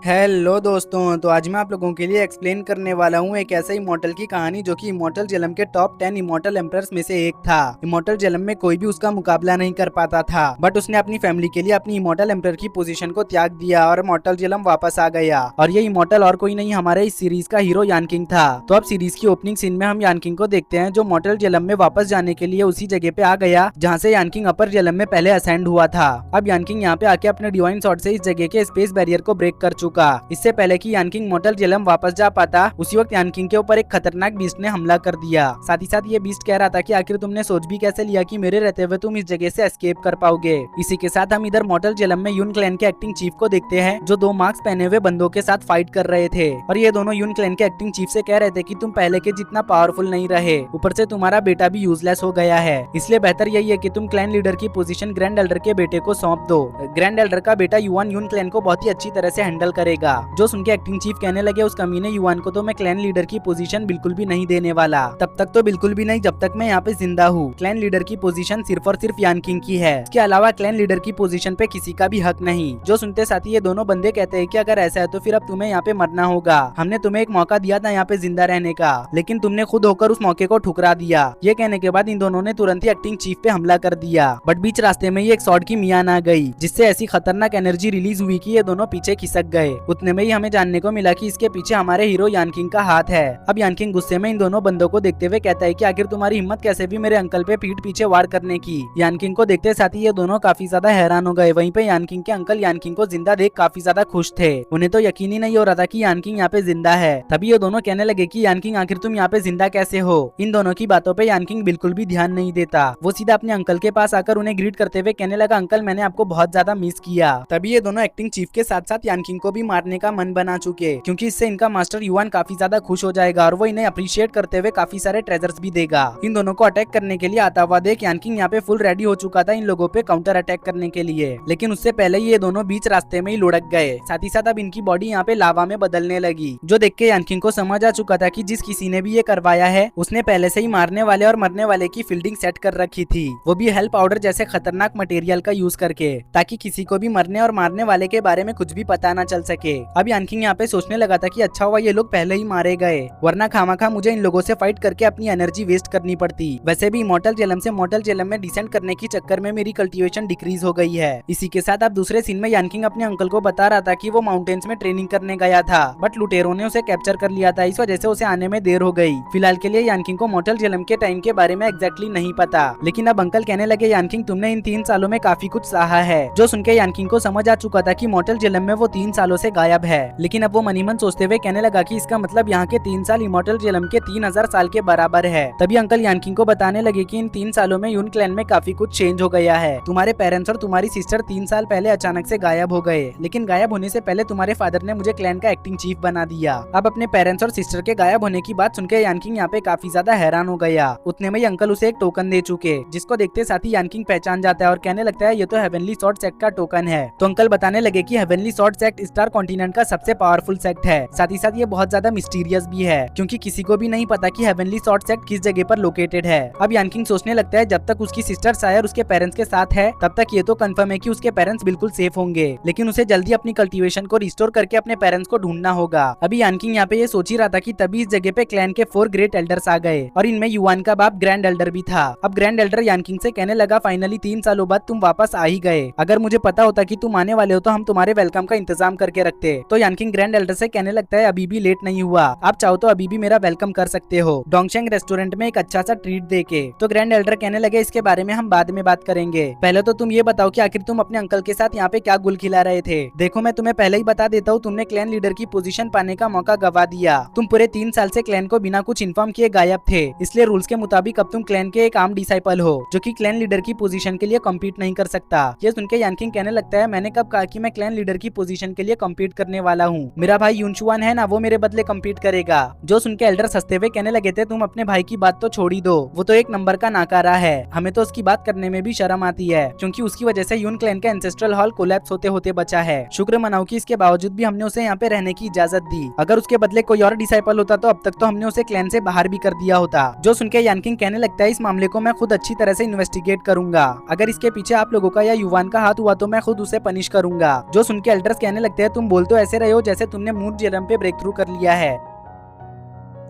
Hello दोस्तों, तो आज मैं आप लोगों के लिए एक्सप्लेन करने वाला हूँ एक ऐसे इमॉर्टल की कहानी जो कि इमॉर्टल जेलम के टॉप 10 इमॉर्टल एम्परर्स में से एक था। इमॉर्टल जेलम में कोई भी उसका मुकाबला नहीं कर पाता था, बट उसने अपनी फैमिली के लिए अपनी इमॉर्टल एम्परर की पोजीशन को त्याग दिया और इमॉर्टल जेलम वापस आ गया। और ये इमॉर्टल और कोई नहीं, हमारे इस सीरीज का हीरो यान किंग था। तो अब सीरीज की ओपनिंग सीन में हम यान किंग को देखते हैं जो मॉर्टल जेलम में वापस जाने के लिए उसी जगह पे आ गया जहाँ से यान किंग अपर जेलम में पहले असेंड हुआ था। अब यान किंग यहाँ पे आके अपने डिवाइन शॉट से इस जगह के स्पेस बैरियर को ब्रेक कर चुका। इससे पहले कि यान किंग मॉर्टल जेलम वापस जा पाता, उसी वक्त यान किंग के ऊपर एक खतरनाक बीस्ट ने हमला कर दिया। साथ ही साथ ये बीस्ट कह रहा था कि आखिर तुमने सोच भी कैसे लिया कि मेरे रहते हुए तुम इस जगह से एस्केप कर पाओगे। इसी के साथ हम इधर मॉर्टल जेलम में यून क्लैन के एक्टिंग चीफ को देखते हैं जो 2 मास्क पहने हुए बंदों के साथ फाइट कर रहे थे। और ये दोनों यून क्लैन के एक्टिंग चीफ से कह रहे थे कि तुम पहले के जितना पावरफुल नहीं रहे, ऊपर से तुम्हारा बेटा भी यूजलेस हो गया है, इसलिए बेहतर यही है कि तुम क्लैन लीडर की पोजीशन ग्रैंड एल्डर के बेटे को सौंप दो। ग्रैंड एल्डर का बेटा युआन यून क्लैन को बहुत ही अच्छी तरह से हैंडल करेगा। जो सुन के एक्टिंग चीफ कहने लगे उस कमीने युआन को तो मैं क्लैन लीडर की पोजीशन बिल्कुल भी नहीं देने वाला, तब तक तो बिल्कुल भी नहीं जब तक मैं यहाँ पे जिंदा हूँ। क्लैन लीडर की पोजीशन सिर्फ और सिर्फ यान किंग की है, इसके अलावा क्लैन लीडर की पोजीशन पे किसी का भी हक नहीं। जो सुनते साथ ही ये दोनों बंदे कहते हैं कि अगर ऐसा है तो फिर अब तुम्हें यहाँ पे मरना होगा। हमने तुम्हें एक मौका दिया था यहाँ पे जिंदा रहने का, लेकिन तुमने खुद होकर उस मौके को ठुकरा दिया। ये कहने के बाद इन दोनों ने तुरंत ही एक्टिंग चीफ पे हमला कर दिया, बट बीच रास्ते में ये एक सॉर्ड की मियान आ गई जिससे ऐसी खतरनाक एनर्जी रिलीज हुई कि ये दोनों पीछे खिसक गए। उतने में ही हमें जानने को मिला कि इसके पीछे हमारे हीरो यान किंग का हाथ है। अब यान किंग गुस्से में इन दोनों बंदों को देखते हुए कहता है कि आखिर तुम्हारी हिम्मत कैसे भी मेरे अंकल पे पीठ पीछे वार करने की। यान किंग को देखते साथ ही ये दोनों काफी ज्यादा हैरान हो गए। वहीं पे यान किंग के अंकल यान किंग को जिंदा देख काफी ज्यादा खुश थे। उन्हें तो यकीन ही नहीं हो रहा था कि यान किंग यहाँ पे जिंदा है। तभी ये दोनों कहने लगे कि यान किंग आखिर तुम यहाँ पे जिंदा कैसे हो। इन दोनों की बातों पे यान किंग बिल्कुल भी ध्यान नहीं देता। वो सीधा अपने अंकल के पास आकर उन्हें ग्रीट करते हुए कहने लगा, अंकल मैंने आपको बहुत ज्यादा मिस किया। तभी ये दोनों एक्टिंग चीफ के साथ साथ यान किंग को भी मारने का मन बना चुके, क्योंकि इससे इनका मास्टर युआन काफी ज्यादा खुश हो जाएगा और वो इन्हें अप्रिशिएट करते हुए काफी सारे ट्रेजर्स भी देगा। इन दोनों को अटैक करने के लिए आता हुआ देख यान किंग यहाँ पे फुल रेडी हो चुका था इन लोगों पे काउंटर अटैक करने के लिए, लेकिन उससे पहले ये दोनों बीच रास्ते में ही लुढ़क गए। साथ ही साथ अब इनकी बॉडी यहाँ पे लावा में बदलने लगी, जो देख के यान किंग को समझ आ चुका था कि जिस किसी ने भी ये करवाया है उसने पहले से ही मारने वाले और मरने वाले की फील्डिंग सेट कर रखी थी, वो भी हेल्प पाउडर जैसे खतरनाक मटेरियल का यूज करके, ताकि किसी को भी मरने और मारने वाले के बारे में कुछ भी पता न चल सके। अब यान किंग यहाँ पे सोचने लगा था कि अच्छा हुआ ये लोग पहले ही मारे गए, वरना खामखा मुझे इन लोगों से फाइट करके अपनी एनर्जी वेस्ट करनी पड़ती। वैसे भी इमॉर्टल जेलम से मॉर्टल जेलम में डिसेंड करने की चक्कर में मेरी कल्टीवेशन डिक्रीज हो गई है। इसी के साथ अब दूसरे सीन में यान किंग अपने अंकल को बता रहा था कि वो माउंटेन्स में ट्रेनिंग करने गया था, बट लुटेरों ने उसे कैप्चर कर लिया था, इस वजह से उसे आने में देर हो गई। फिलहाल के लिए यान किंग को मॉर्टल जेलम के टाइम के बारे में एग्जैक्टली नहीं पता, लेकिन अब अंकल कहने लगे यान किंग तुमने इन 3 सालों में काफी कुछ सहा है। जो सुनके यान किंग को समझ आ चुका था कि मॉर्टल जेलम में वो 3 सालों से गायब है, लेकिन अब वो मनी मन सोचते हुए कहने लगा कि इसका मतलब यहाँ के 3 साल इमॉर्टल जेलम के 3000 साल के बराबर है। तभी अंकल यान किंग को बताने लगे कि इन 3 सालों में यून क्लैन में काफी कुछ चेंज हो गया है। तुम्हारे पेरेंट्स और तुम्हारी सिस्टर 3 साल पहले अचानक से गायब हो गए, लेकिन गायब होने से पहले तुम्हारे फादर ने मुझे क्लैन का एक्टिंग चीफ बना दिया। अब अपने पेरेंट्स और सिस्टर के गायब होने की बात सुनकर यान किंग यहाँ पे काफी ज्यादा हैरान हो गया। उतने में ही अंकल उसे एक टोकन दे चुके, जिसको देखते साथ ही यान किंग पहचान जाता है और कहने लगता है ये तो हेवनली सॉर्ड सेक्ट का टोकन है। तो अंकल बताने लगे कि heavenly sword sect star continent का सबसे पावरफुल सेक्ट है, साथ ही साथ ये बहुत ज्यादा मिस्टीरियस भी है, क्योंकि किसी को भी नहीं पता कि हेवनली सॉर्ड सेक्ट किस जगह पर लोकेटेड है। अब यान किंग सोचने लगता है जब तक उसकी सिस्टर सायर उसके पेरेंट्स के साथ है तब तक ये तो कंफर्म है कि उसके पेरेंट्स बिल्कुल सेफ होंगे, लेकिन उसे जल्दी अपनी कल्टीवेशन को रिस्टोर करके अपने पेरेंट्स को ढूंढना होगा। अभी यान किंग यहाँ पे ये सोच ही रहा था कि तभी इस जगह पे क्लैन के 4 ग्रेट एल्डर्स आ गए और इनमें युआन का बाप ग्रैंड एल्डर भी था। अब ग्रैंड एल्डर यान किंग से कहने लगा फाइनली 3 सालों बाद तुम वापस आ ही गए, अगर मुझे पता होता कि तुम आने वाले हो तो हम तुम्हारे वेलकम का इंतजाम करके रखते। तो यान किंग ग्रैंड एल्डर से कहने लगता है अभी भी लेट नहीं हुआ, आप चाहो तो अभी भी मेरा वेलकम कर सकते हो डोंगशेंग रेस्टोरेंट में एक अच्छा सा ट्रीट देके। तो ग्रैंड एल्डर कहने लगे इसके बारे में हम बाद में बात करेंगे, पहले तो तुम ये बताओ कि आखिर तुम अपने अंकल के साथ यहाँ पे क्या गुल खिला रहे थे। देखो मैं तुम्हें पहले ही बता देता हूँ, तुमने क्लैन लीडर की पोजीशन पाने का मौका गवा दिया। तुम पूरे 3 साल से क्लैन को बिना कुछ इन्फॉर्म किए गायब थे, इसलिए रूल्स के मुताबिक अब तुम क्लैन के एक आम डिसाइपल हो जो कि क्लैन लीडर की पोजीशन के लिए कम्पीट नहीं कर सकता। ये सुनकर यान किंग कहने लगता है मैंने कब कहा कि मैं क्लैन लीडर की पोजीशन के लिए कम्पीट करने वाला हूँ, मेरा भाई यूनचुआन है ना, वो मेरे बदले कम्पीट करेगा। जो सुनकर एल्डर हंसते हुए कहने लगे थे तुम अपने भाई की बात तो छोड़ ही दो, वो तो एक नंबर का नाकारा है, हमें तो उसकी बात करने में भी शर्म आती है, क्योंकि उसकी वजह से यून क्लैन का एंसेस्ट्रल हॉल कोलैप्स होते होते बचा है। शुक्र मनाओ कि इसके बावजूद भी हमने उसे यहाँ पे रहने की इजाजत दी, अगर उसके बदले कोई और डिसाइपल होता तो अब तक तो हमने उसे क्लैन से बाहर भी कर दिया होता। जो सुनकर यान किंग कहने लगता है इस मामले को मैं खुद अच्छी तरह से इन्वेस्टिगेट करूंगा, अगर इसके पीछे आप लोगों का या युवान का हाथ हुआ तो मैं खुद उसे पनिश करूंगा। जो सुनकर एल्डर्स कहने लगते हैं तुम बोल तो ऐसे रहे हो जैसे तुमने मून जेलम पे ब्रेक थ्रू कर लिया है।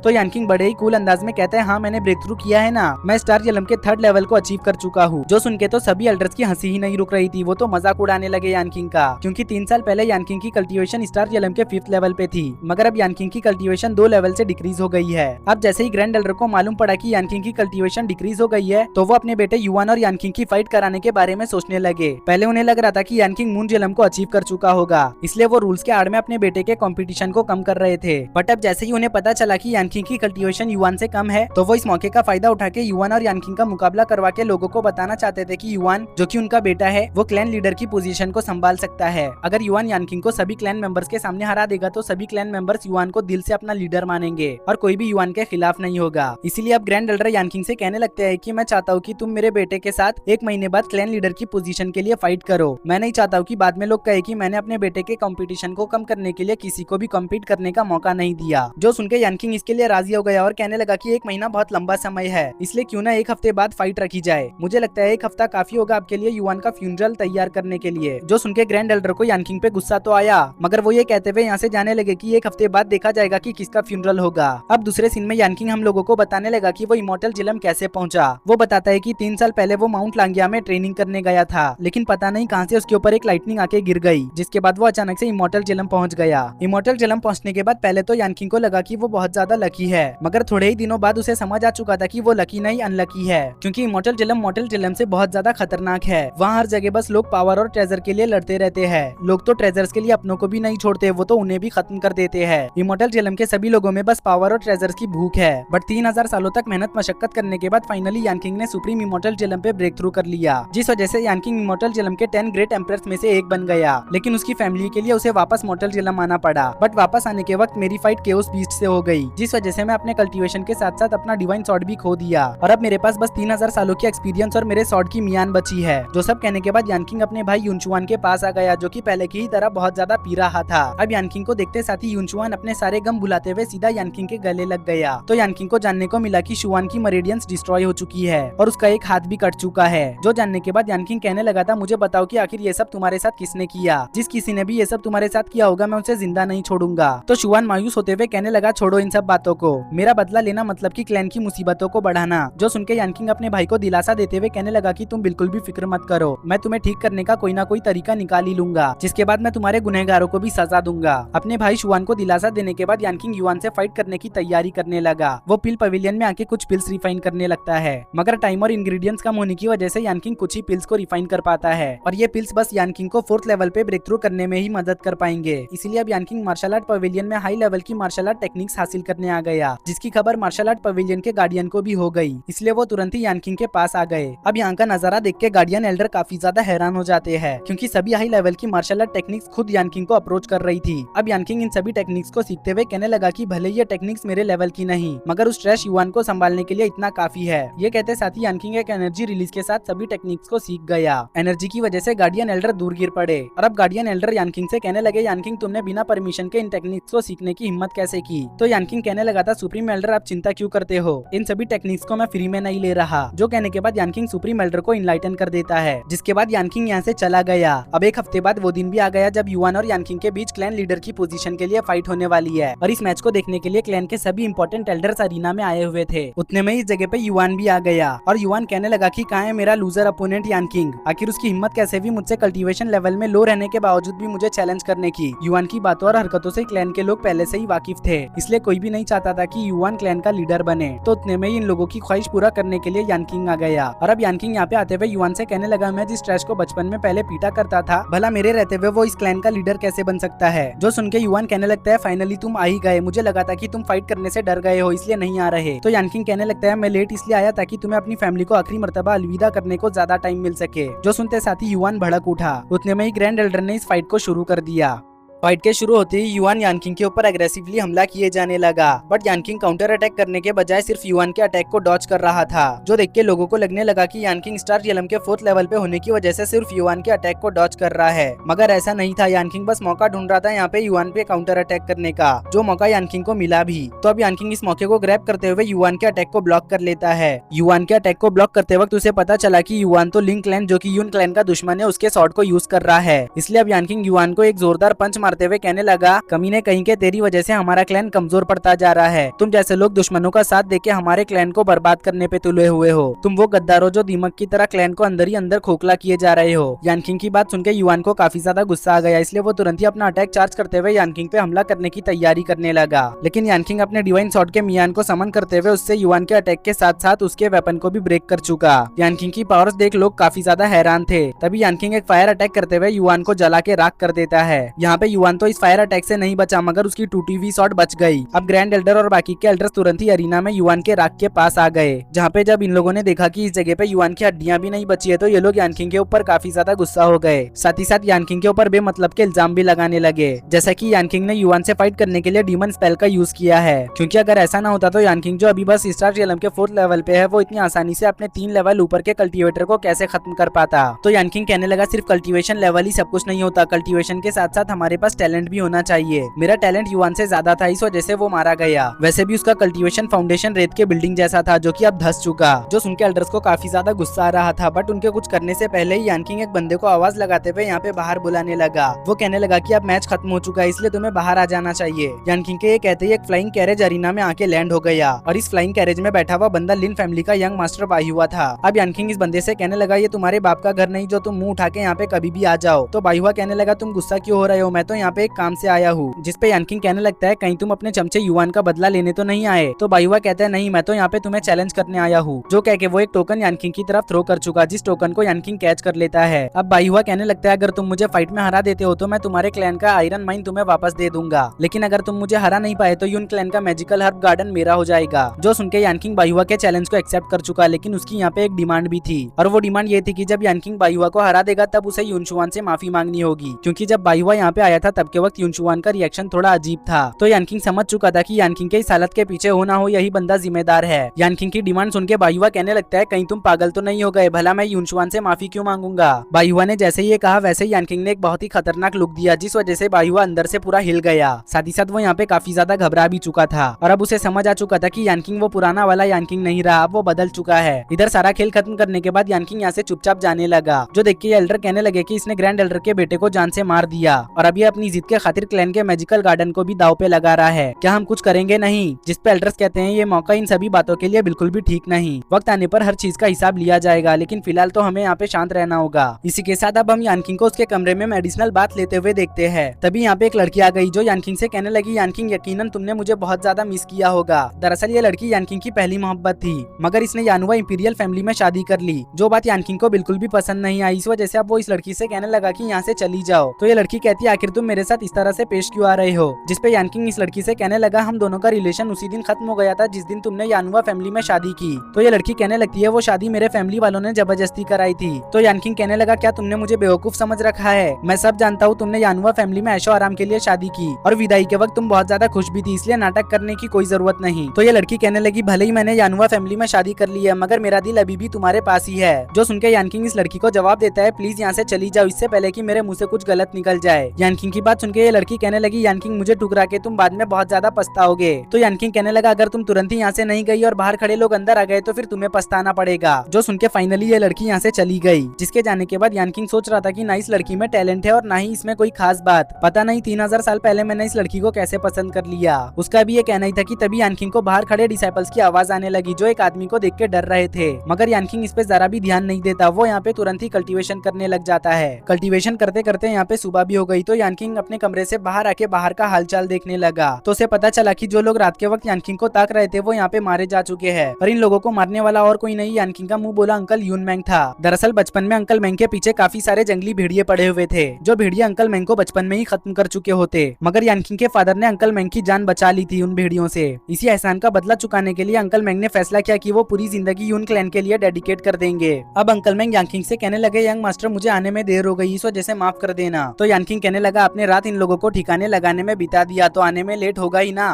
तो यानकिंग बड़े ही कूल अंदाज में कहता है, हाँ मैंने ब्रेक थ्रू किया है ना, मैं स्टार जेलम के 3rd लेवल को अचीव कर चुका हूँ। जो सुन के तो सभी एल्डर्स की हंसी ही नहीं रुक रही थी, वो तो मजाक उड़ाने लगे यानकिंग का, क्योंकि 3 साल पहले यानकिंग की कल्टीवेशन स्टार जेलम के 5th लेवल पे थी, मगर अब यानकिंग की कल्टीवेशन 2 लेवल से डिक्रीज हो गई है। अब जैसे ही ग्रैंड एल्डर को मालूम पड़ा कि यानकिंग की कल्टीवेशन डिक्रीज हो गई है, तो वो अपने बेटे युआन और यानकिंग की फाइट कराने के बारे में सोचने लगे। पहले उन्हें लग रहा था कि यानकिंग मून जेलम को अचीव कर चुका होगा, इसलिए वो रूल्स के आड़ में अपने बेटे के कॉम्पिटिशन को कम कर रहे थे। बट अब जैसे ही उन्हें पता चला कि यानकिंग की कल्टीवेशन युआन से कम है, तो वो इस मौके का फायदा उठा के युआन और यानकिंग का मुकाबला करवा के लोगों को बताना चाहते थे कि युआन, जो कि उनका बेटा है, वो क्लैन लीडर की पोजीशन को संभाल सकता है। अगर युआन यानकिंग को सभी क्लैन मेंबर्स के सामने हरा देगा तो सभी क्लैन मेंबर्स युआन को दिल से अपना लीडर मानेंगे और कोई भी युआन के खिलाफ नहीं होगा। इसीलिए अब ग्रैंड एल्डर यानकिंग से कहने लगते हैं कि मैं चाहता हूँ कि तुम मेरे बेटे के साथ 1 महीने बाद क्लैन लीडर की पोजीशन के लिए फाइट करो। मैं नहीं चाहता हूँ कि बाद में लोग कहे कि मैंने अपने बेटे के कंपटीशन को कम करने के लिए किसी को भी कम्पीट करने का मौका नहीं दिया। जो सुनकर यानकिंग इसके लिए राजी हो गया और कहने लगा कि 1 महीना बहुत लंबा समय है, इसलिए क्यों ना 1 हफ्ते बाद फाइट रखी जाए। मुझे लगता है 1 हफ्ता काफी होगा आपके लिए युआन का फ्यूनरल तैयार करने के लिए। जो सुनकर ग्रैंड एल्डर को यानकिंग पे गुस्सा तो आया, मगर वो ये कहते हुए यहाँ से जाने लगे कि 1 हफ्ते बाद देखा जाएगा कि किसका फ्यूनरल होगा। अब दूसरे सीन में यानकिंग हम लोगों को बताने लगा कि वो इमॉर्टल जेलम कैसे पहुंचा। वो बताता है कि 3 साल पहले वो माउंट लांगिया में ट्रेनिंग करने गया था, लेकिन पता नहीं कहां से उसके ऊपर एक लाइटनिंग आके गिर गई, जिसके बाद वो अचानक से इमॉर्टल जेलम पहुंच गया। इमॉर्टल जेलम पहुंचने के बाद पहले तो यानकिंग को लगा कि वो बहुत ज्यादा लकी है, मगर थोड़े ही दिनों बाद उसे समझ आ चुका था कि वो लकी नहीं अनलकी है, क्योंकि इमॉर्टल जेलम मॉर्टल जेलम से बहुत ज्यादा खतरनाक है। वहाँ हर जगह बस लोग पावर और ट्रेजर के लिए लड़ते रहते हैं। लोग तो ट्रेजर्स के लिए अपनों को भी नहीं छोड़ते, वो तो उन्हें भी खत्म कर देते हैं। इमॉर्टल जेलम के सभी लोगों में बस पावर और ट्रेजर्स की भूख है। बट 3000 सालों तक मेहनत मशक्कत करने के बाद फाइनली यानकिंग ने सुप्रीम इमॉर्टल जेलम पे ब्रेक थ्रू कर लिया, जिस वजह से यानकिंग इमॉर्टल जेलम के 10 ग्रेट एम्परर्स में से एक बन गया। लेकिन उसकी फैमिली के लिए उसे वापस मॉर्टल जेलम आना पड़ा। बट वापस आने के वक्त मेरी फाइट केओस बीस्ट से हो गई, जिस वजह से मैं अपने कल्टीवेशन के साथ साथ अपना डिवाइन सॉर्ड भी खो दिया, और अब मेरे पास बस 3000 सालों की एक्सपीरियंस और मेरे सॉर्ड की मियान बची है। जो सब कहने के बाद यानकिंग अपने भाई युनचुआन के पास आ गया, जो कि पहले की ही तरह बहुत ज्यादा पी रहा था। अब यानकिंग को देखते साथ ही युनचुआन अपने सारे गम भुलाते हुए सीधा यानकिंग के गले लग गया। तो यानकिंग को जानने को मिला कि शुआन की मरेडियंस डिस्ट्रॉय हो चुकी है और उसका एक हाथ भी कट चुका है। जो जानने के बाद यानकिंग कहने लगा था, मुझे बताओ कि आखिर ये सब तुम्हारे साथ किसने किया? जिस किसी ने भी ये सब तुम्हारे साथ किया होगा मैं उसे जिंदा नहीं छोड़ूंगा। तो शुआन मायूस होते हुए कहने लगा, छोड़ो इन सब बातों को, मेरा बदला लेना मतलब कि क्लैन की मुसीबतों को बढ़ाना। जो सुनकर यानकिंग अपने भाई को दिलासा देते हुए कहने लगा कि तुम बिल्कुल भी फिक्र मत करो, मैं तुम्हें ठीक करने का कोई ना कोई तरीका निकाल ही लूंगा, जिसके बाद मैं तुम्हारे गुनहगारों को भी सजा दूंगा। अपने भाई शुआन को दिलासा देने के बाद यानकिंग युआन से फाइट करने की तैयारी करने लगा। वो पिल पवेलियन में आके कुछ पिल्स रिफाइन करने लगता है, मगर टाइम और इंग्रेडिएंट्स कम होने की वजह से यानकिंग कुछ ही पिल्स को रिफाइन कर पाता है, और ये पिल्स बस यानकिंग को 4th लेवल पे ब्रेक थ्रू करने में ही मदद कर पाएंगे। इसीलिए अब यानकिंग मार्शल आर्ट पवेलियन में हाई लेवल की मार्शल आर्ट टेक्निक्स हासिल करने आ गया, जिसकी खबर मार्शल आर्ट पवेलियन के गार्डियन को भी हो गई। इसलिए वो तुरंत ही यानकिंग के पास आ गए। अब यहाँ का नजारा देख के गार्डियन एल्डर काफी ज्यादा हैरान हो जाते हैं, क्योंकि सभी हाई लेवल की मार्शल आर्ट टेक्निक्स खुद यानकिंग को अप्रोच कर रही थी। अब यानकिंग इन सभी टेक्निक्स को सीखते हुए कहने लगा कि भले ये टेक्निक्स मेरे लेवल की नहीं, मगर उस ट्रैश युआन को संभालने के लिए इतना काफी है। ये कहते साथ ही यानकिंग एक एनर्जी रिलीज के साथ सभी टेक्निक्स को सीख गया। एनर्जी की वजह से गार्डियन एल्डर दूर गिर पड़े, और अब गार्डियन एल्डर यानकिंग से कहने लगे, यानकिंग तुमने बिना परमिशन के इन टेक्निक्स को सीखने की हिम्मत कैसे की? तो यानकिंग कहने लगा था, सुप्रीम एल्डर आप चिंता क्यों करते हो, इन सभी टेक्निक्स को मैं फ्री में नहीं ले रहा। जो कहने के बाद यानकिंग सुप्रीम एल्डर को इनलाइटन कर देता है, जिसके बाद यानकिंग यहाँ से चला गया। अब 1 हफ्ते बाद वो दिन भी आ गया जब युआन और यानकिंग के बीच क्लैन लीडर की पोजीशन के लिए फाइट होने वाली है, और इस मैच को देखने के लिए क्लैन के सभी इंपॉर्टेंट एल्डर्स अरीना में आए हुए थे। उतने में इस जगह पे युआन भी आ गया, और युआन कहने लगा कि कहाँ है मेरा लूजर अपोनेंट यानकिंग? आखिर उसकी हिम्मत कैसे भी मुझसे कल्टीवेशन लेवल में लो रहने के बावजूद भी मुझे चैलेंज करने की। युआन की बातों और हरकतों से क्लैन के लोग पहले से ही वाकिफ थे, इसलिए कोई भी नहीं चाहता था कि युआन क्लैन का लीडर बने। तो उतने में ही इन लोगों की ख्वाहिश पूरा करने के लिए यानकिंग आ गया, और अब यानकिंग यहाँ पे आते हुए युआन से कहने लगा, मैं जिस ट्रैश को बचपन में पहले पीटा करता था, भला मेरे रहते हुए वो इस क्लैन का लीडर कैसे बन सकता है? जो सुन के युआन कहने लगता है, फाइनली तुम आ ही गए, मुझे लगा था कि तुम फाइट करने से डर गए हो इसलिए नहीं आ रहे। तो यानकिंग कहने लगता है, मैं लेट इसलिए आया ताकि तुम्हें अपनी फैमिली को आखिरी मर्तबा अलविदा करने को ज्यादा टाइम मिल सके। जो सुनते साथ ही युआन भड़क उठा। उतने में ही ग्रैंड एल्डर ने इस फाइट को शुरू कर दिया। फाइट के शुरू होते ही युआन यानकिंग के ऊपर एग्रेसिवली हमला किए जाने लगा, बट यानकिंग काउंटर अटैक करने के बजाय सिर्फ युआन के अटैक को डॉज कर रहा था। जो देख के लोगों को लगने लगा कि यानकिंग स्टार जेलम के 4th लेवल पे होने की वजह से सिर्फ युआन के अटैक को डॉज कर रहा है, मगर ऐसा नहीं था। यानकिंग बस मौका ढूंढ रहा था यहाँ पे युआन पे काउंटर अटैक करने का, जो मौका यानकिंग को मिला भी। तो अब यानकिंग इस मौके को ग्रैब करते हुए युआन के अटैक को ब्लॉक कर लेता है। युआन के अटैक को ब्लॉक करते वक्त उसे पता चला कि युआन तो लिंग क्लैन, जो कि यून क्लैन का दुश्मन है, उसके सॉर्ड को यूज कर रहा है। इसलिए अब यानकिंग युआन को एक जोरदार पंच मारते हुए कहने लगा, कमीने कहीं के, तेरी वजह से हमारा क्लैन कमजोर पड़ता जा रहा है। तुम जैसे लोग दुश्मनों का साथ देके हमारे क्लैन को बर्बाद करने पे तुले हुए हो। तुम वो गद्दार हो जो दीमक की तरह क्लैन को अंदर ही अंदर खोखला किए जा रहे हो। यानकिंग की बात सुनकर युआन को काफी ज्यादा गुस्सा आ गया, इसलिए वो तुरंत ही अपना अटैक चार्ज करते हुए यानकिंग पे हमला करने की तैयारी करने लगा। लेकिन यानकिंग अपने डिवाइन शॉट के मियान को समन करते हुए उससे युआन के अटैक के साथ साथ उसके वेपन को भी ब्रेक कर चुका। यानकिंग की पावर्स देख लोग काफी ज्यादा हैरान थे। तभी यानकिंग एक फायर अटैक करते हुए युआन को जला के राख कर देता है। यहाँ पे युआन तो इस फायर अटैक से नहीं बचा, मगर उसकी टूटी हुई शॉट बच गई। अब ग्रैंड एल्डर और बाकी के एल्डर्स तुरंत ही अरीना में युआन के राख के पास आ गए, जहाँ पे जब इन लोगों ने देखा कि इस जगह पे युआन की हड्डियां भी नहीं बची है, तो ये लोग यानकिंग के ऊपर काफी ज्यादा गुस्सा हो गए। साथ ही साथ यानकिंग के ऊपर बेमतलब के इल्जाम भी लगाने लगे, जैसा कि यानकिंग ने युआन से फाइट करने के लिए डीमन स्पेल का यूज किया है। क्योंकि अगर ऐसा ना होता तो यानकिंग जो अभी बस स्टार जेलम के 4th लेवल पे है, वो इतनी आसानी से अपने 3 लेवल ऊपर के कल्टीवेटर को कैसे खत्म कर पाता। तो यानकिंग कहने लगा, सिर्फ कल्टीवेशन लेवल ही सब कुछ नहीं होता, कल्टीवेशन के साथ साथ हमारे पास टैलेंट भी होना चाहिए। मेरा टैलेंट युआन से ज्यादा था, इस वजह से वो मारा गया। वैसे भी उसका कल्टीवेशन फाउंडेशन रेत के बिल्डिंग जैसा था, जो कि अब धस चुका। जो सुन के एल्डर्स को काफी ज्यादा गुस्सा आ रहा था, बट उनके कुछ करने से पहले ही यानकिंग एक बंदे को आवाज लगाते हुए यहाँ पे बाहर बुलाने लगा। वो कहने लगा कि अब मैच खत्म हो चुका है, इसलिए तुम्हें बाहर आ जाना चाहिए। यानकिंग के ये कहते ही एक फ्लाइंग कैरेज अरीना में आके लैंड हो गया, और इस फ्लाइंग कैरेज में बैठा हुआ बंदा लिन फैमिली का यंग मास्टर बायुआ था। अब यानकिंग इस बंदे से कहने लगा, ये तुम्हारे बाप का घर नहीं जो तुम मुंह उठा के यहाँ पे कभी भी आ जाओ। तो बायुआ कहने लगा, तुम गुस्सा क्यों हो रहे हो, मैं तो यहाँ पे एक काम से आया हूँ। जिसपे यानकिंग कहने लगता है, कहीं तुम अपने चमचे युआन का बदला लेने तो नहीं आए। तो बायुआ कहता है, नहीं, मैं तो यहाँ पे तुम्हें चैलेंज करने आया हूँ। जो कह के वो एक टोकन यानकिंग की तरफ थ्रो कर चुका, जिस टोकन को यानकिंग कैच कर लेता है। अब बायुआ कहने लगता है, अगर तुम मुझे फाइट में हरा देते हो तो मैं तुम्हारे क्लैन का आयरन माइन तुम्हें वापस दे दूंगा, लेकिन अगर तुम मुझे हरा नहीं पाए तो यून क्लैन का मैजिकल हर्ब गार्डन मेरा हो जाएगा। जो सुनके यानकिंग बायुआ के चैलेंज को एक्सेप्ट कर चुका, लेकिन उसकी यहाँ पे एक डिमांड भी थी, और वो डिमांड ये थी कि जब यानकिंग बायुआ को हरा देगा तब उसे यूनशुआन से माफी मांगनी होगी। क्योंकि जब बायुआ यहाँ पे आया था तब के वक्त यूनशुआन का रिएक्शन थोड़ा अजीब था। तो यानकिंग समझ चुका था कि यानकिंग के इस हालत के पीछे हो ना हो यही बंदा जिम्मेदार है। यानकिंग की डिमांड सुन के बायुआ कहने लगता है, कहीं तुम पागल तो नहीं हो गए, भला मैं यूनशुआन से माफी क्यों मांगूंगा। बायुआ ने जैसे ही ये कहा वैसे ही यानकिंग ने एक बहुत ही खतरनाक लुक दिया, जिस वजह से बायुआ अंदर से पूरा हिल गया। साथ ही साथ वो यहाँ पे काफी ज्यादा घबरा भी चुका था, और अब उसे समझ आ चुका था कि यानकिंग वो पुराना वाला यानकिंग नहीं रहा, अब वो बदल चुका है। इधर सारा खेल खत्म करने के बाद यानकिंग यहाँ से चुपचाप जाने लगा। जो देख के एल्डर कहने लगे कि इसने ग्रैंड एल्डर के बेटे को जान से मार दिया, और अब ये अपनी जीत के खातिर क्लैन के मैजिकल गार्डन को भी दाव पे लगा रहा है। क्या हम कुछ करेंगे नहीं? जिसपे एल्डर्स कहते हैं, ये मौका इन सभी बातों के लिए बिल्कुल भी ठीक नहीं। वक्त आने पर हर चीज का हिसाब लिया जाएगा, लेकिन फिलहाल तो हमें यहाँ पे शांत रहना होगा। इसी के साथ अब हम यानकिंग को उसके कमरे में मेडिसिनल बात लेते हुए देखते हैं। तभी यहाँ पे एक लड़की आ गई जो यानकिंग से कहने लगी, यानकिंग यकीनन तुमने मुझे बहुत ज्यादा मिस किया होगा। दरअसल ये लड़की यानकिंग की पहली मोहब्बत थी, मगर इसने यानुआ इंपीरियल फैमिली में शादी कर ली, जो बात यानकिंग को बिल्कुल भी पसंद नहीं आई। इस वजह से अब वो इस लड़की से कहने लगा कि यहाँ से चली जाओ। तो ये लड़की कहती है, आखिर तुम मेरे साथ इस तरह से पेश क्यों आ रहे हो? जिसपे यानकिंग इस लड़की से कहने लगा, हम दोनों का रिलेशन उसी दिन खत्म हो गया था जिस दिन तुमने यानुआ फैमिली में शादी की। तो ये लड़की कहने लगती है, वो शादी मेरे फैमिली वालों ने जबरदस्ती कराई थी। तो यानकिंग कहने लगा, क्या तुमने मुझे बेवकूफ समझ रखा है? मैं सब जानता हूँ, तुमने यानुआ फैमिली में ऐशो आराम के लिए शादी की, और विदाई के वक्त तुम बहुत ज्यादा खुश भी थी, इसलिए नाटक करने की कोई जरूरत नहीं। तो ये लड़की कहने लगी, भले ही मैंने यानुआ फैमिली में शादी कर ली है, मगर मेरा दिल अभी भी तुम्हारे पास ही है। जो सुनकर यानकिंग इस लड़की को जवाब देता है, प्लीज यहाँ से चली जाओ, इससे पहले कि मेरे मुंह से कुछ गलत निकल जाए। यानकिंग की बात सुनकर ये लड़की कहने लगी, यानकिंग मुझे ठुकरा के तुम बाद में बहुत ज्यादा पछताओगे। तो यानकिंग कहने लगा, अगर तुम तुरंत ही यहाँ से नहीं गई और बाहर खड़े लोग अंदर आ गए तो फिर तुम्हें पछताना पड़ेगा। जो सुनकर फाइनली ये लड़की यहाँ से चली गई। जिसके जाने के बाद यानकिंग सोच रहा था कि ना इस लड़की में टैलेंट है और ना ही इसमें कोई खास बात। पता नहीं 3000 साल पहले मैंने इस लड़की को कैसे पसंद कर लिया। उसका भी ये कहना ही था कि तभी यानकिंग को बाहर खड़े डिसाइपल्स की आवाज आने लगी, जो एक आदमी को देख के डर रहे थे, मगर यानकिंग इस पे जरा भी ध्यान नहीं देता। वो यहाँ पे तुरंत ही कल्टीवेशन करने लग जाता है। कल्टीवेशन करते करते यहाँ पे सुबह भी हो गई। तो यानकिंग अपने कमरे से बाहर आके बाहर का हालचाल देखने लगा, तो उसे पता चला कि जो लोग रात के वक्त यानकिंग को ताक रहे थे वो यहाँ पे मारे जा चुके हैं, और इन लोगों को मारने वाला और कोई नहीं यानकिंग का मुंह बोला अंकल यून मैंग था। दरअसल बचपन में अंकल मैंग के पीछे काफी सारे जंगली भेड़िए पड़े हुए थे, जो भेड़िए अंकल मैंग को बचपन में ही खत्म कर चुके होते, मगर यानकिंग के फादर ने अंकल मैंग की जान बचा ली थी उन भेड़ियों से। इसी एहसान का बदला चुकाने के लिए अंकल मैंग ने फैसला किया कि वो पूरी जिंदगी यून क्लैन के लिए डेडिकेट कर देंगे। अब अंकल मैंग यानकिंग से कहने लगे, यंग मास्टर मुझे आने में देर हो गई, इस वजह से माफ कर देना। तो यानकिंग कहने लगा, आपने रात इन लोगों को ठिकाने लगाने में बिता दिया तो आने में लेट होगा ही ना।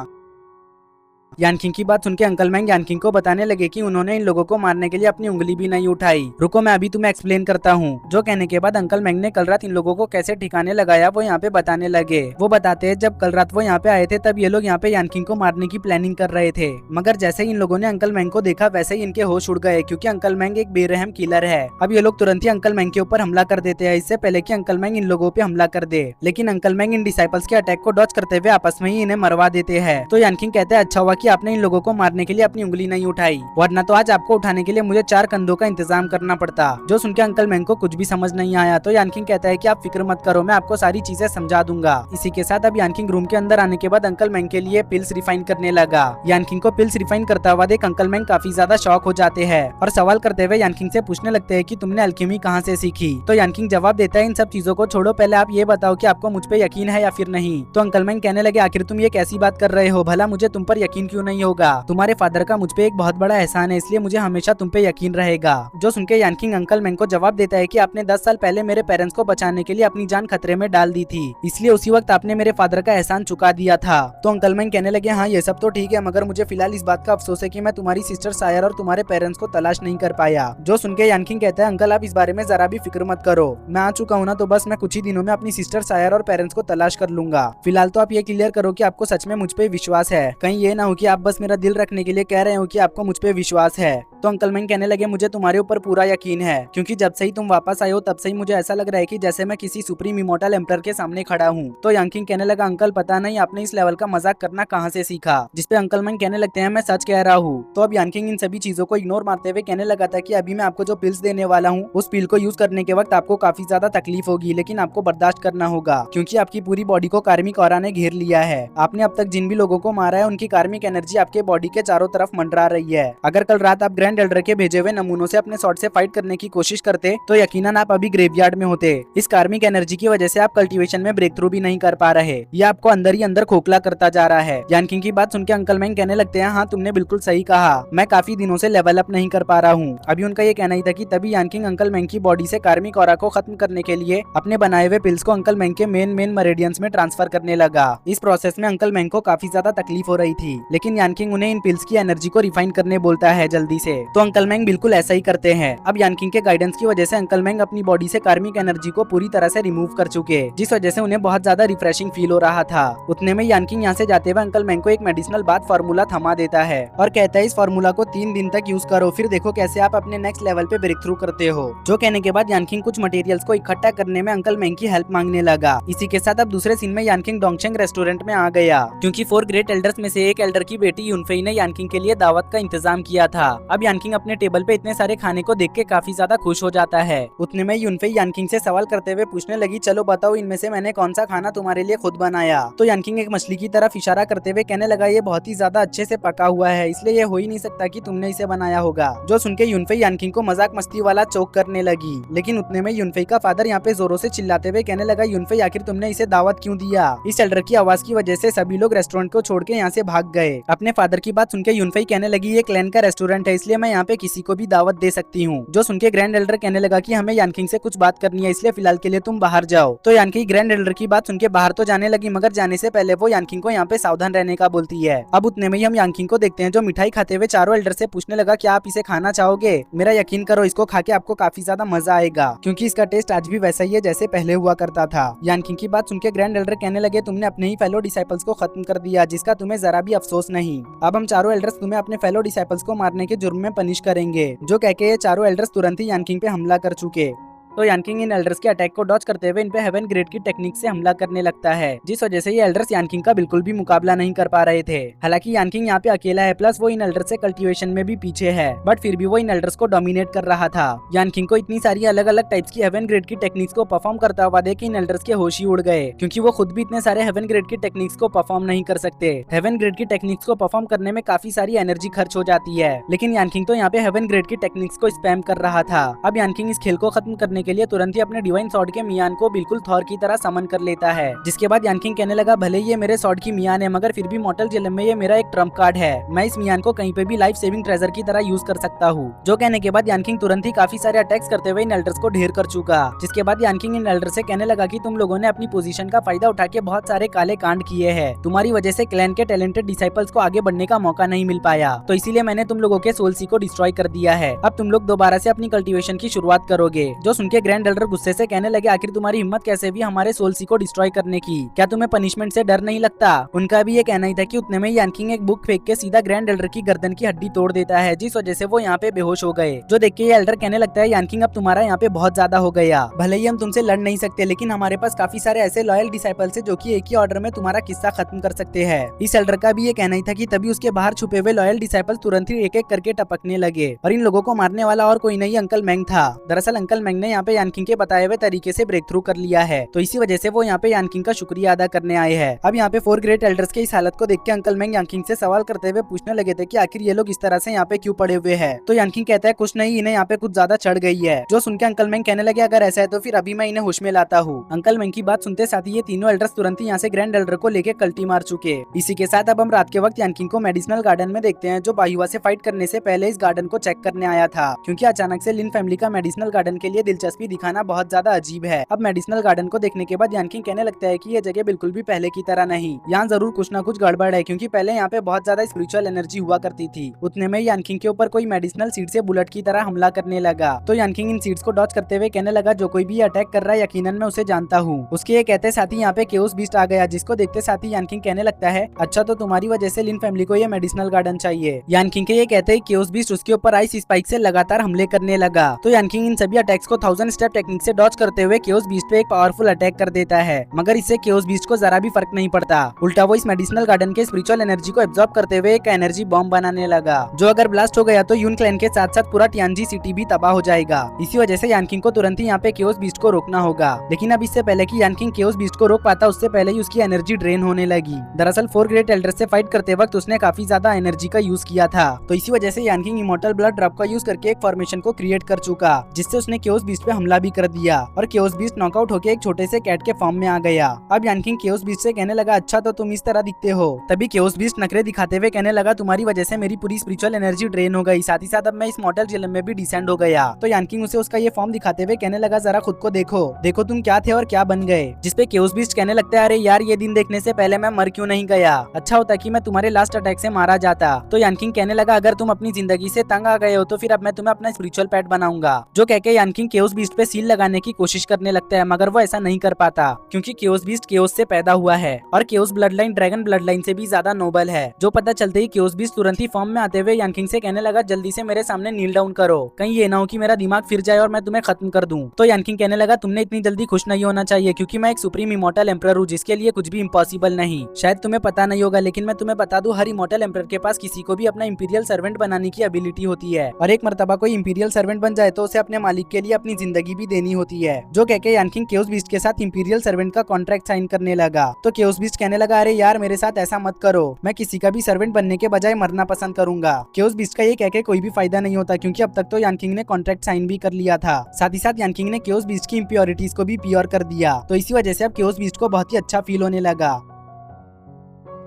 यानकिंग की बात सुनकर अंकल मैंग यानकिंग को बताने लगे कि उन्होंने इन लोगों को मारने के लिए अपनी उंगली भी नहीं उठाई। रुको मैं अभी तुम्हें एक्सप्लेन करता हूँ। जो कहने के बाद अंकल मैंग ने कल रात इन लोगों को कैसे ठिकाने लगाया वो यहाँ पे बताने लगे। वो बताते हैं जब कल रात वो यहाँ पे आए थे तब ये लोग यहाँ पे यानकिंग को मारने की प्लानिंग कर रहे थे, मगर जैसे ही इन लोगों ने अंकल मैंग को देखा वैसे ही इनके होश उड़ गए, क्योंकि अंकल मैंग एक बेरहम किलर है। अब ये लोग तुरंत ही अंकल मैंग के ऊपर हमला कर देते हैं, इससे पहले कि अंकल मैंग इन लोगों पे हमला कर दे। लेकिन अंकल मैंग इन डिसाइपल्स के अटैक को डॉज करते हुए आपस में ही इन्हें मरवा देते हैं। तो यानकिंग कहते हैं अच्छा हुआ कि आपने इन लोगों को मारने के लिए अपनी उंगली नहीं उठाई, वरना तो आज आपको उठाने के लिए मुझे 4 कंधों का इंतजाम करना पड़ता। जो सुनकर अंकल मैंग को कुछ भी समझ नहीं आया। तो यानकिंग कहता है कि आप फिक्र मत करो, मैं आपको सारी चीजें समझा दूंगा। इसी के साथ अब यानकिंग रूम के अंदर आने के बाद अंकल मैंग के लिए पिल्स रिफाइन करने लगा। यानकिंग को पिल्स रिफाइन करता हुआ देख अंकल मैंग काफी ज्यादा शॉक हो जाते हैं और सवाल करते हुए यानकिंग से पूछने लगते हैं कि तुमने अल्केमी कहाँ से सीखी। तो यानकिंग जवाब देता है इन सब चीजों को छोड़ो, पहले आप ये बताओ कि आपको मुझ पे यकीन है या फिर नहीं। तो अंकल मैंग कहने लगे आखिर तुम ये कैसी बात कर रहे हो, भला मुझे तुम पर यकीन क्यों नहीं होगा। तुम्हारे फादर का मुझ पे एक बहुत बड़ा एहसान है, इसलिए मुझे हमेशा तुम पे यकीन रहेगा। जो सुनकर यानकिंग अंकल मैंग को जवाब देता है कि आपने 10 साल पहले मेरे पेरेंट्स को बचाने के लिए अपनी जान खतरे में डाल दी थी, इसलिए उसी वक्त आपने मेरे फादर का एहसान चुका दिया था। तो अंकल मैंग कहने लगे हाँ ये सब तो ठीक है, मगर मुझे फिलहाल इस बात का अफसोस है कि मैं तुम्हारी सिस्टर सायर और तुम्हारे पेरेंट्स को तलाश नहीं कर पाया। जो सुनकर यानकिंग कहता है अंकल आप इस बारे में जरा भी फिक्र मत करो, मैं आ चुका हूँ ना, तो बस मैं कुछ ही दिनों में अपनी सिस्टर सायर और पेरेंट्स को तलाश कर लूंगा। फिलहाल तो आप ये क्लियर करो कि आपको सच में मुझ पे विश्वास है, कहीं ये ना हो कि आप बस मेरा दिल रखने के लिए कह रहे हो कि आपको मुझ पे विश्वास है। तो अंकल मैंग कहने लगे मुझे तुम्हारे ऊपर पूरा यकीन है, क्योंकि जब से ही तुम वापस आए हो तब से ही मुझे ऐसा लग रहा है कि जैसे मैं किसी सुप्रीम इमॉर्टल एम्परर के सामने खड़ा हूँ। तो यानकिंग कहने लगा अंकल पता नहीं आपने इस लेवल का मजाक करना कहाँ से सीखा, जिसपे अंकल मैंग कहने लगते हैं मैं सच कह रहा हूँ। तो अब यानकिंग इन सभी चीजों को इग्नोर मारते हुए कहने लगा था कि अभी मैं आपको जो पिल्स देने वाला हूँ उस पिल को यूज करने के वक्त आपको काफी ज्यादा तकलीफ होगी, लेकिन आपको बर्दाश्त करना होगा, क्योंकि आपकी पूरी बॉडी को कार्मिक ऑरा ने घेर लिया है। आपने अब तक जिन भी लोगों को मारा है उनकी कार्मिक एनर्जी आपके बॉडी के चारों तरफ मंडरा रही है। अगर कल रात आप ग्रैंड एल्डर के भेजे हुए नमूनों से अपने शॉट से फाइट करने की कोशिश करते तो यकीनन आप अभी ग्रेवयार्ड में होते। इस कार्मिक एनर्जी की वजह से आप कल्टीवेशन में ब्रेक थ्रू भी नहीं कर पा रहे, ये आपको अंदर ही अंदर खोखला करता जा रहा है। यानकिंग की बात सुनकर अंकल मैंग कहने लगते हैं हाँ तुमने बिल्कुल सही कहा, मैं काफी दिनों से लेवल अप नहीं कर पा रहा हूँ। अभी उनका ये कहना ही था कि तभी यानकिंग अंकल मैंग की बॉडी से कार्मिक ऑरा को खत्म करने के लिए अपने बनाए हुए पिल्स को अंकल मैंग के मेन मेरिडियंस में ट्रांसफर करने लगा। इस प्रोसेस में अंकल मैंग को काफी ज्यादा तकलीफ हो रही थी, लेकिन यानकिंग उन्हें इन पिल्स की एनर्जी को रिफाइन करने बोलता है जल्दी से। तो अंकल मैंग बिल्कुल ऐसा ही करते हैं। अब यानकिंग के गाइडेंस की वजह से अंकल मैंग अपनी बॉडी से कार्मिक एनर्जी को पूरी तरह से रिमूव कर चुके, जिस वजह से उन्हें बहुत ज्यादा रिफ्रेशिंग फील हो रहा था। उतने में यानकिंग यहाँ से जाते हुए अंकल मैंग को एक मेडिसिनल बाथ फार्मूला थमा देता है और कहता है इस फार्मूला को 3 दिन तक यूज करो, फिर देखो कैसे आप अपने नेक्स्ट लेवल पे ब्रेक थ्रू करते हो। जो कहने के बाद यानकिंग कुछ मटेरियल्स को इकट्ठा करने में अंकल मैंग की हेल्प मांगने लगा। इसी के साथ अब दूसरे सीन में यानकिंग डोंगचेंग रेस्टोरेंट में आ गया, क्योंकि 4 ग्रेट एल्डर्स में से एक एल्डर की बेटी यूनफेई ने यानकिंग के लिए दावत का इंतजाम किया था। अब यानकिंग अपने टेबल पे इतने सारे खाने को देख के काफी ज्यादा खुश हो जाता है। उतने में यूनफेई यानकिंग से सवाल करते हुए पूछने लगी चलो बताओ इनमें से मैंने कौन सा खाना तुम्हारे लिए खुद बनाया। तो यानकिंग एक मछली की तरफ इशारा करते हुए कहने लगा ये बहुत ही ज्यादा अच्छे से पका हुआ है, इसलिए ये हो ही नहीं सकता कि तुमने इसे बनाया होगा। जो सुनके यूनफेई यानकिंग को मजाक मस्ती वाला चोक करने लगी, लेकिन उतने में यूनफेई का फादर यहाँ पे जोरों से चिल्लाते हुए कहने लगा यूनफेई आखिर तुमने इसे दावत क्यों दिया। इस एल्डर की आवाज की वजह से सभी लोग रेस्टोरेंट को छोड़ के यहाँ से भाग गए। अपने फादर की बात सुनकर यूनफेई कहने लगी ये क्लैन का रेस्टोरेंट है, इसलिए मैं यहाँ पे किसी को भी दावत दे सकती हूँ। जो सुनके ग्रैंड एल्डर कहने लगा कि हमें यानकिंग से कुछ बात करनी है, इसलिए फिलहाल के लिए तुम बाहर जाओ। तो यानकिंग ग्रैंड एल्डर की बात सुनके बाहर तो जाने लगी, मगर जाने से पहले वो यानकिंग को यहाँ पे सावधान रहने का बोलती है। अब उतने में ही हम यानकिंग को देखते हैं जो मिठाई खाते हुए चारों एल्डर से पूछने लगा क्या आप इसे खाना चाहोगे। मेरा यकीन करो इसको खा के आपको काफी ज्यादा मजा आएगा, क्योंकि इसका टेस्ट आज भी वैसा ही है जैसे पहले हुआ करता था। यानकिंग की बात सुनके ग्रैंड एल्डर कहने लगे तुमने अपने ही फेलो डिसाइपल्स को खत्म कर दिया, जिसका तुम्हें जरा भी अफसोस नहीं। अब हम चारों एल्डर्स तुम्हें अपने फेलो डिसाइपल्स को मारने के जुर्म में पनिश करेंगे। जो कह के ये चारों एल्डर्स तुरंत ही यानकिंग पे हमला कर चुके। तो यानकिंग इन एल्डर्स के अटैक को डॉज करते हुए इन पे हेवन ग्रेड की टेक्निक से हमला करने लगता है, जिस वजह से ये एल्डर्स यानकिंग का बिल्कुल भी मुकाबला नहीं कर पा रहे थे। हालांकि यानकिंग यहाँ पे अकेला है, प्लस वो इन एल्डर्स से कल्टीवेशन में भी पीछे है, बट फिर भी वो इन एल्डर्स को डोमिनेट कर रहा था। यानकिंग को इतनी सारी अलग अलग टाइप्स की हेवन ग्रेड की टेक्निक्स को परफॉर्म करता हुआ देख इन एल्डर्स के होश ही उड़ गए, क्योंकि वो खुद भी इतने सारे हेवन ग्रेड की टेक्निक्स को परफॉर्म नहीं कर सकते। हेवन ग्रेड की टेक्निक्स को परफॉर्म करने में काफी सारी एनर्जी खर्च हो जाती है, लेकिन यानकिंग तो यहाँ पे हेवन ग्रेड की टेक्निक्स को स्पैम कर रहा था। अब यानकिंग इस खेल को खत्म करने करने के लिए तुरंत ही अपने डिवाइन सॉर्ड के मियान को बिल्कुल थॉर की तरह समन कर लेता है। जिसके बाद यानकिंग कहने लगा भले ये मेरे सॉर्ड की मियान है मगर फिर भी मॉर्टल जेलम में ये मेरा एक ट्रम्प कार्ड है, मैं इस मियान को कहीं पे भी लाइफ सेविंग ट्रेजर की तरह यूज कर सकता हूँ। जो कहने के बाद यानकिंग तुरंत ही काफी सारे अटैक्स करते हुए इन एल्डर्स को ढेर कर चुका। जिसके बाद यानकिंग इन एल्डर से कहने लगा कि तुम लोगों ने अपनी पोजीशन का फायदा उठा के बहुत सारे काले कांड किए हैं, तुम्हारी वजह से क्लैन के टैलेंटेड डिसाइपल्स को आगे बढ़ने का मौका नहीं मिल पाया, तो इसीलिए मैंने तुम लोगों के सोल सी को डिस्ट्रॉय कर दिया है। अब तुम लोग दोबारा से अपनी कल्टीवेशन की शुरुआत करोगे। जो सुन के ग्रैंड एल्डर गुस्से से कहने लगे आखिर तुम्हारी हिम्मत कैसे हुई हमारे सोल सी को डिस्ट्रॉय करने की, क्या तुम्हें पनिशमेंट से डर नहीं लगता। उनका भी ये कहना ही था कि उतने में यानकिंग एक बुक फेंक के सीधा ग्रैंड एल्डर की गर्दन की हड्डी तोड़ देता है, जिस वजह से वो यहाँ पे बेहोश हो गए। जो देख के ये एल्डर कहने लगता है यानकिंग अब तुम्हारा यहाँ पे बहुत ज्यादा हो गया, भले ही हम तुमसे लड़ नहीं सकते लेकिन हमारे पास काफी सारे ऐसे लॉयल डिसाइपल्स है जो कि एक ही ऑर्डर में तुम्हारा किस्सा खत्म कर सकते हैं। इस एल्डर का भी ये कहना ही था कि तभी उसके बाहर छुपे हुए लॉयल डिसाइपल्स तुरंत ही एक एक करके टपकने लगे और इन लोगों को मारने वाला और कोई नहीं अंकल मैंग था। दरअसल अंकल मैंग ने यहाँ पे यानकिंग के बताए हुए तरीके से ब्रेक थ्रू कर लिया है, तो इसी वजह से वो यहाँ पे यानकिंग का शुक्रिया अदा करने आए हैं। अब यहाँ पे 4 ग्रेट एल्डर्स के इस हालत को देख के अंकल मैंग यानकिंग से सवाल करते हुए पूछने लगे थे कि आखिर ये लोग इस तरह से यहाँ पे क्यों पड़े हुए हैं। तो यानकिंग कहता है कुछ नहीं, इन्हें यहाँ पे कुछ ज्यादा चढ़ गई है। जो सुन के अंकल मैंग कहने लगे अगर ऐसा है तो फिर अभी मैं इन्हें होश में लाता हूँ। अंकल मैंग की बात सुनते साथ ही ये तीनों एल्डर्स तुरंत ही यहाँ से ग्रैंड एल्डर को लेके कल्टी मार चुके। इसी के साथ अब हम रात के वक्त यानकिंग को मेडिसिनल गार्डन में देखते हैं, जो बायुआ से फाइट करने से पहले इस गार्डन को चेक करने आया था, क्योंकि अचानक से लिन फैमिली का मेडिसिनल गार्डन के लिए दिलचस्पी दिखाना बहुत ज्यादा अजीब है। अब मेडिसिनल गार्डन को देखने के बाद यानकिंग कहने लगता है कि ये जगह बिल्कुल भी पहले की तरह नहीं, यहाँ जरूर कुछ ना कुछ गड़बड़ है, क्योंकि पहले यहाँ पे बहुत ज्यादा स्पिरिचुअल एनर्जी हुआ करती थी। उतने में यानकिंग के ऊपर कोई मेडिसिनल सीड से बुलेट की तरह हमला करने लगा। तो यानकिंग इन सीड्स को डॉच करते हुए कहने लगा जो कोई भी अटैक कर रहा है यकीनन मैं उसे जानता हूँ। उसके ये कहते साथ ही यहाँ पे केओस बीस्ट आ गया, जिसको देखते साथ ही यानकिंग कहने लगता है अच्छा तो तुम्हारी वजह से लिन फैमिली को ये मेडिसिनल गार्डन चाहिए। यानकिंग के ये कहते हैं केओस बीस्ट उसके ऊपर आइस स्पाइक से लगातार हमले करने लगा। तो यानकिंग इन सभी अटैक्स को 1000 स्टेप टेक्निक से डॉच करते हुए केओस बीस्ट पे एक पावरफुल अटैक कर देता है, मगर इससे केओस बीस्ट को जरा भी फर्क नहीं पड़ता। उल्टा वो इस मेडिसिनल गार्डन के स्पिरिचुअल एनर्जी को एब्जॉर्ब करते हुए एक एनर्जी बॉम्ब बनाने लगा, जो अगर ब्लास्ट हो गया तो यून क्लैन के साथ साथ पूरा टियानजी सिटी भी तबाह हो जाएगा। इसी वजह से यानकिंग को तुरंत ही यहाँ पे केओस बीस्ट को रोकना होगा। लेकिन अब इससे पहले कि यानकिंग केओस बीस्ट को रोक पाता उससे पहले ही उसकी एनर्जी ड्रेन होने लगी। दरअसल 4 ग्रेट एल्डर्स से फाइट करते वक्त उसने काफी ज्यादा एनर्जी का यूज किया था, तो इसी वजह से यानकिंग इमॉर्टल ब्लड ड्रॉप का यूज करके एक फॉर्मेशन को क्रिएट कर चुका, जिससे उसने केओस बीस्ट पे हमला भी कर दिया और केओस बीस्ट नॉकआउट होकर एक छोटे से कैट के फॉर्म में आ गया। अब यानकिंग केओस बीस्ट से कहने लगा अच्छा तो तुम इस तरह दिखते हो। तभी केओस बीस्ट नखरे दिखाते हुए कहने लगा तुम्हारी वजह से मेरी पूरी स्पिरिचुअल एनर्जी ड्रेन हो गई, साथ ही साथ अब मैं इस मॉर्टल जेलम में भी डिसेंड हो गया। तो यानकिंग उसे उसका ये फॉर्म दिखाते हुए कहने लगा जरा खुद को देखो, देखो तुम क्या थे और क्या बन गए। जिसपे केओस बीस्ट कहने लगता है अरे यार ये दिन देखने से पहले मैं मर क्यों नहीं गया, अच्छा होता कि मैं तुम्हारे लास्ट अटैक से मारा जाता। तो यानकिंग कहने लगा अगर तुम अपनी जिंदगी से तंग आ गए हो तो फिर अब मैं तुम्हें अपना स्पिरिचुअल पेट बनाऊंगा। जो कहके यानकिंग केओस बीस्ट पे सील लगाने की कोशिश करने लगता है, मगर वो ऐसा नहीं कर पाता, क्योंकि केओस बीस्ट केओस से पैदा हुआ है और chaos blood line dragon blood line से भी ज्यादा नोबल है। जो पता चलते ही केओस बीस्ट तुरंत ही फॉर्म में आते हुए यानकिंग से कहने लगा जल्दी से मेरे सामने नील डाउन करो, कहीं ये ना हो कि मेरा दिमाग फिर जाए और मैं तुम्हें खत्म कर दूं। तो यानकिंग कहने लगा तुमने इतनी जल्दी खुश नहीं होना चाहिए, क्योंकि मैं एक सुप्रीम इमॉर्टल एम्परर हूँ जिसके लिए कुछ भी इम्पॉसिबल नहीं। शायद तुम्हें पता नहीं होगा लेकिन मैं तुम्हें बता दूं हर इमॉर्टल एम्परर के पास किसी को भी अपना इंपीरियल सर्वेंट बनाने की एबिलिटी होती है, और एक मर्तबा कोई इंपीरियल सर्वेंट बन जाए तो उसे अपने मालिक के लिए अपनी जिंदगी भी देनी होती है। जो कहके यानकिंग केओस बीस्ट के साथ इंपीरियल सर्वेंट का कॉन्ट्रैक्ट साइन करने लगा। तो केओस बीस्ट कहने लगा अरे यार मेरे साथ ऐसा मत करो, मैं किसी का भी सर्वेंट बनने के बजाय मरना पसंद करूंगा। केओस बीस्ट का ये कहके कोई भी फायदा नहीं होता, क्योंकि अब तक तो यानकिंग ने कॉन्ट्रैक्ट साइन भी कर लिया था, साथ ही साथ यानकिंग ने केओस बीस्ट की इम्प्योरिटीज को भी प्योर कर दिया। तो इसी वजह से अब केओस बीस्ट को बहुत ही अच्छा फील होने लगा।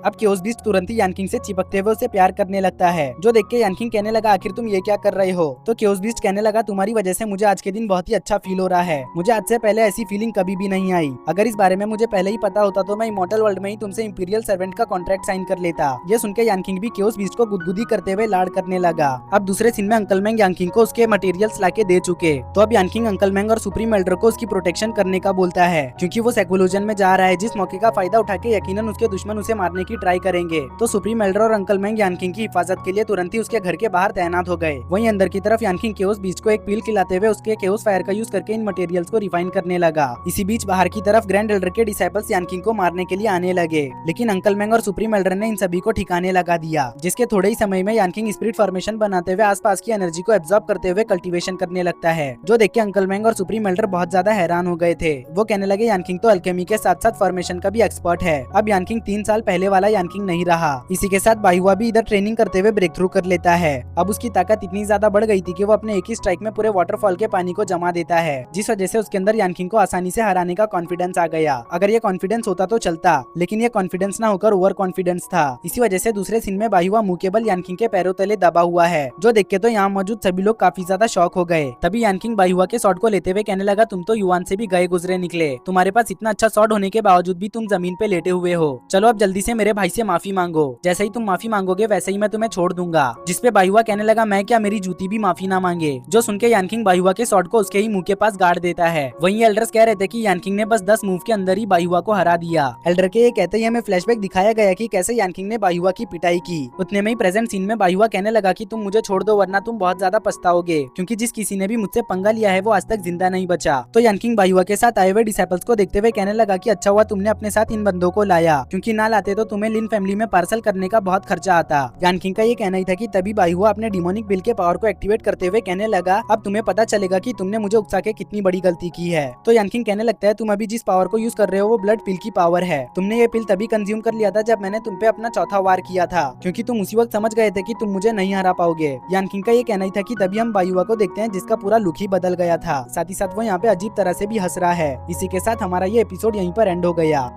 अब केओस बीस्ट तुरंत ही यानकिंग से चिपकते हुए उसे प्यार करने लगता है। जो देख के यानकिंग कहने लगा आखिर तुम ये क्या कर रहे हो। तो केओस बीस्ट कहने लगा तुम्हारी वजह से मुझे आज के दिन बहुत ही अच्छा फील हो रहा है, मुझे आज से पहले ऐसी फीलिंग कभी भी नहीं आई। अगर इस बारे में मुझे पहले ही पता होता तो मैं इमॉर्टल वर्ल्ड में ही तुमसे इंपीरियल सर्वेंट का कॉन्ट्रैक्ट साइन कर लेता। ये सुनकर यानकिंग भी केओस बीस्ट को गुदगुदी करते हुए लाड करने लगा। अब दूसरे सीन में अंकल मैंग यानकिंग को उसके मटेरियल्स लाके दे चुके, तो अब यानकिंग अंकल मैंग और सुप्रीम एल्डर को उसकी प्रोटेक्शन करने का बोलता है, क्योंकि वो सेक्वुलोजन में जा रहा है, जिस मौके का फायदा उठा के यकीनन उसके दुश्मन उसे मारने की ट्राई करेंगे। तो सुप्रीम एल्डर और अंकल मैंग यानकिंग की हिफाजत के लिए तुरंत ही उसके घर के बाहर तैनात हो गए। वहीं अंदर की तरफ यानकिंग केओस बीस्ट को एक पील खिलाते हुए उसके केओस फायर का यूज करके इन मटेरियल्स को रिफाइन करने लगा। इसी बीच बाहर की तरफ ग्रैंड एल्डर के डिसाइपल्स यानकिंग को मारने के लिए आने लगे, लेकिन अंकल मैंग और सुप्रीम एल्डर ने इन सभी को ठिकाने लगा दिया, जिसके थोड़े ही समय में यानकिंग स्पिरिट फॉर्मेशन बनाते हुए आसपास की एनर्जी को एब्जॉर्ब करते हुए कल्टीवेशन करने लगता है। जो देख के अंकल मैंग और सुप्रीम एल्डर बहुत ज्यादा हैरान हो गए थे। वो कहने लगे यानकिंग तो अल्केमी के साथ साथ फॉर्मेशन का भी एक्सपर्ट है। अब यानकिंग 3 साल पहले वाला वाला यानकिंग नहीं रहा। इसी के साथ बाहुआ भी इधर ट्रेनिंग करते हुए ब्रेक थ्रू कर लेता है। अब उसकी ताकत इतनी ज्यादा बढ़ गई थी कि वो अपने एक ही स्ट्राइक में पूरे वाटरफॉल के पानी को जमा देता है, जिस वजह से उसके अंदर यानकिंग को आसानी से हराने का कॉन्फिडेंस आ गया। अगर ये कॉन्फिडेंस होता तो चलता, लेकिन ये कॉन्फिडेंस ना होकर ओवर कॉन्फिडेंस था। इसी वजह से दूसरे सीन में बाहुआ मुंह के बल यानकिंग के पैरों तले दबा हुआ है, जो देख के तो यहाँ मौजूद सभी लोग काफी ज्यादा शॉक हो गए। तभी यानकिंग बाहुआ के शॉट को लेते हुए कहने लगा, तुम तो युवान से भी गए गुजरे निकले, तुम्हारे पास इतना अच्छा शॉट होने के बावजूद भी तुम जमीन पे लेटे हुए हो। चलो अब जल्दी से मेरे भाई से माफी मांगो, जैसे ही तुम माफी मांगोगे वैसे ही मैं तुम्हें छोड़ दूंगा। जिसपे बाहुआ कहने लगा, मैं क्या, मेरी जूती भी माफी ना मांगे। जो सुन के यानकिंग बाहुआ के शॉट को उसके ही मुंह के पास गाड़ देता है। वहीं एल्डर्स कह रहे थे कि यानकिंग ने बस 10 मूव के अंदर ही बाहुआ को हरा दिया। एल्डर के ये कहते ही हमें फ्लैशबैक दिखाया गया कि कैसे यानकिंग ने बाहुआ की पिटाई की। उतने में ही प्रेजेंट सीन में बाहुआ कहने लगा कि तुम मुझे छोड़ दो वरना तुम बहुत ज्यादा पछताओगे, क्योंकि जिस किसी ने भी मुझसे पंगा लिया है वो आज तक जिंदा नहीं बचा। तो यानकिंग बाहुआ के साथ आए हुए डिसेबल्स को देखते हुए कहने लगा कि अच्छा हुआ तुमने अपने साथ इन बंदों को लाया, क्योंकि ना लाते तो तुम्हें लिन फैमिली में पार्सल करने का बहुत खर्चा आता। यानकिंग का ये कहना ही था कि तभी बाहुआ अपने डिमोनिक बिल के पावर को एक्टिवेट करते हुए कहने लगा, अब तुम्हें पता चलेगा कि तुमने मुझे उकसा के कितनी बड़ी गलती की है। तो यानकिंग कहने लगता है, तुम अभी जिस पावर को यूज कर रहे हो वो ब्लड पिल की पावर है। तुमने ये पिल तभी कंज्यूम कर लिया था जब मैंने तुम पे अपना चौथा वार किया था, क्योंकि तुम उसी वक्त समझ गए थे कि तुम मुझे नहीं हरा पाओगे। यानकिंग का ये कहना ही था कि तभी हम बाहुआ को देखते हैं जिसका पूरा लुक ही बदल गया था। साथ ही साथ वो यहाँ पे अजीब तरह से भी हंस रहा है। इसी के साथ हमारा ये एपिसोड यहीं पर एंड हो गया।